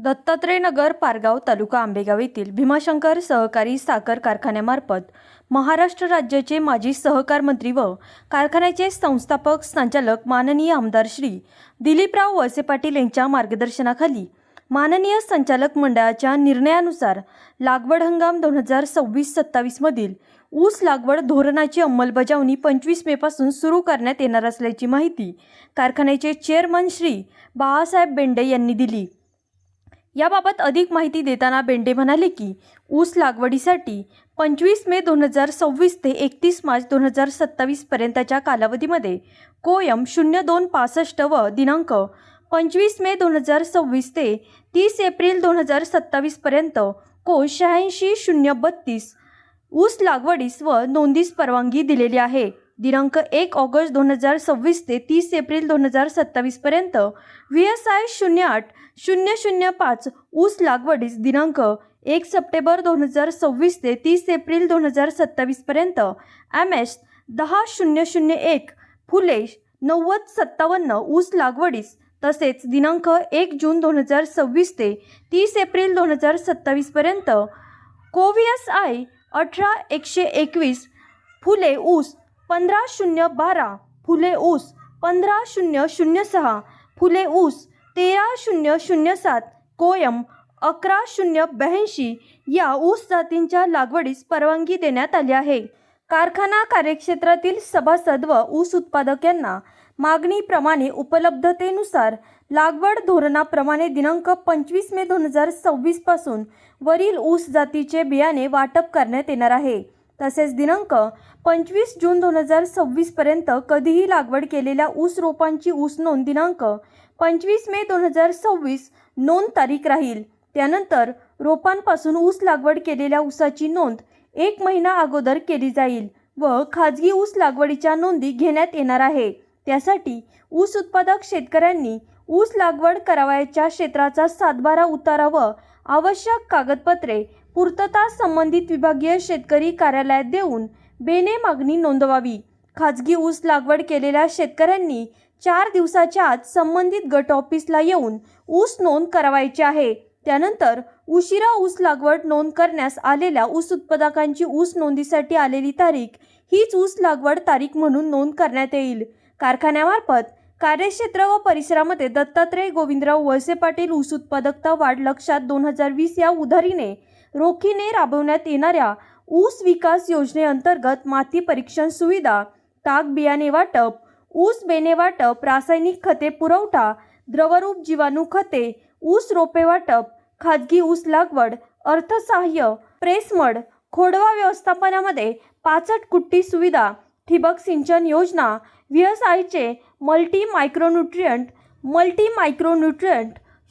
दत्तात्रय नगर पारगाव तालुका आंबेगाव येथील भीमाशंकर सहकारी साखर कारखान्यामार्फत महाराष्ट्र राज्याचे माजी सहकार मंत्री व कारखान्याचे संस्थापक संचालक माननीय आमदार श्री दिलीपराव वळसे पाटील यांच्या मार्गदर्शनाखाली माननीय संचालक मंडळाच्या निर्णयानुसार लागवड हंगाम 2026-27 मधील ऊस लागवड धोरणाची अंमलबजावणी 25 मे पासून सुरू करण्यात येणार असल्याची माहिती कारखान्याचे चेअरमन श्री बाळासाहेब बेंडे यांनी दिली। याबाबत अधिक माहिती देताना बेंडे म्हणाले की ऊस लागवडीसाठी 25 मे 2026 ते 31 मार्च 2027 पर्यंतच्या कालावधीमध्ये कोयम 0265 व दिनांक 25 मे 2026 ते 30 एप्रिल 2027 पर्यंत को 86-032 ऊस लागवडीस व नोंदीस परवानगी दिलेली आहे। दिनांक 1 ऑगस्ट 2026 ते 30 एप्रिल 2027 पर्यंत VSI 08-005 ऊस लागवडीस दिनांक 1 सप्टेंबर 2026 ते 30 एप्रिल 2027 पर्यंत MS 10-001 फुले 90-57 ऊस लागवडीस तसेच दिनांक 1 जून 2026 ते 30 एप्रिल 2027 पर्यंत VSI 18-121 फुले ऊस 15-012 फुले ऊस 15-006 फुले ऊस 13-007 कोयम 11-082 या ऊस जातींच्या लागवडीस परवानगी देण्यात आली आहे। कारखाना कार्यक्षेत्रातील सभासद व ऊस उत्पादक यांना मागणीप्रमाणे उपलब्धतेनुसार लागवड धोरणाप्रमाणे दिनांक 25 मे 2026 पासून वरील ऊस जातीचे बियाणे वाटप करण्यात येणार आहे। तसेच दिनांक 25 जून 2026 पर्यंत कधीही लागवड केलेल्या ऊस रोपांची ऊस नोंद दिनांक 25 मे 2026 नोंद तारीख राहील। त्यानंतर रोपांपासून ऊस लागवड केलेल्या ऊसाची नोंद 1 महिना अगोदर केली जाईल व खाजगी ऊस लागवडीच्या नोंदी घेण्यात येणार आहे। त्यासाठी ऊस उत्पादक शेतकऱ्यांनी ऊस लागवड करावयाच्या क्षेत्राचा सातबारा उतारा व आवश्यक कागदपत्रे पूर्तता संबंधित विभागीय शेतकरी कार्यालयात देऊन बेने मागणी नोंदवावी। खाजगी ऊस लागवड केलेल्या शेतकऱ्यांनी 4 दिवसाच्या आत संबंधित गट ऑफिसला येऊन ऊस नोंद करावायची आहे। त्यानंतर उशिरा ऊस लागवड नोंद करण्यास आलेल्या ऊस उत्पादकांची ऊस नोंदीसाठी आलेली तारीख हीच ऊस लागवड तारीख म्हणून नोंद करण्यात येईल। कारखान्यामार्फत कार्यक्षेत्र व परिसरामध्ये दत्तात्रय गोविंदराव वळसे पाटील ऊस उत्पादकता वाढ लक्षात 2020 या उधारीने रोखीने राबवण्यात येणाऱ्या ऊस विकास योजनेअंतर्गत माती परीक्षण सुविधा, ताक बियाणे वाटप, ऊस बेने वाटप, रासायनिक खते पुरवठा, द्रवरूप जीवाणू खते, ऊस रोपे वाटप, खाजगी ऊस लागवड, अर्थसहाय्य, प्रेसमड, खोडवा व्यवस्थापनामध्ये 65 कुट्टी सुविधा, ठिबक सिंचन योजना, VSIचे मल्टी मायक्रोन्यूट्रिएंट,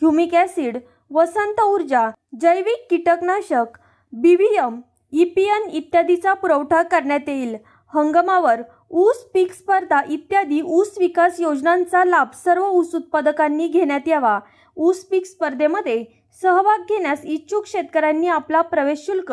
ह्युमिक ॲसिड, वसंत ऊर्जा, जैविक कीटकनाशक, BVM, EPN इत्यादीचा पुरवठा करण्यात येईल। हंगामावर ऊस पीक स्पर्धा इत्यादी ऊस विकास योजनांचा लाभ सर्व ऊस उत्पादकांनी घेण्यात यावा। ऊस पीक स्पर्धेमध्ये सहभाग घेण्यास इच्छुक शेतकऱ्यांनी आपला प्रवेश शुल्क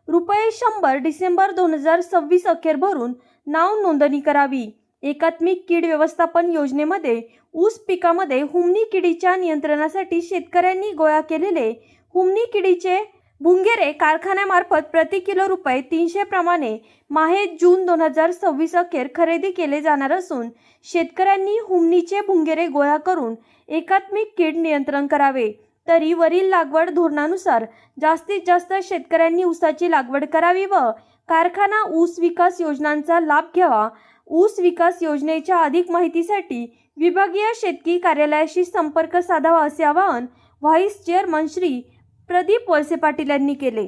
₹100 डिसेंबर 2026 अखेर भरून नाव नोंदणी करावी। एकात्मिक कीड व्यवस्थापन योजनेमध्ये ऊस पिकामध्ये हुमणी किडीच्या नियंत्रणासाठी शेतकऱ्यांनी गोळा केलेले हुमणी किडीचे भुंगेरे कारखान्यामार्फत प्रति किलो ₹300 प्रमाणे माहे जून 2026 अखेर खरेदी केले जाणार असून शेतकऱ्यांनी हुमणीचे भुंगेरे गोळा करून एकात्मिक कीड नियंत्रण करावे। तरी वरील लागवड धोरणानुसार जास्तीत जास्त शेतकऱ्यांनी ऊसाची लागवड करावी व कारखाना ऊस विकास योजनांचा लाभ घ्यावा। ऊस विकास योजनेच्या अधिक माहितीसाठी विभागीय शेतकी कार्यालयाशी संपर्क साधावा असे आवाहन व्हाईस चेअरमन श्री प्रदीप वळसे पाटील यांनी केले।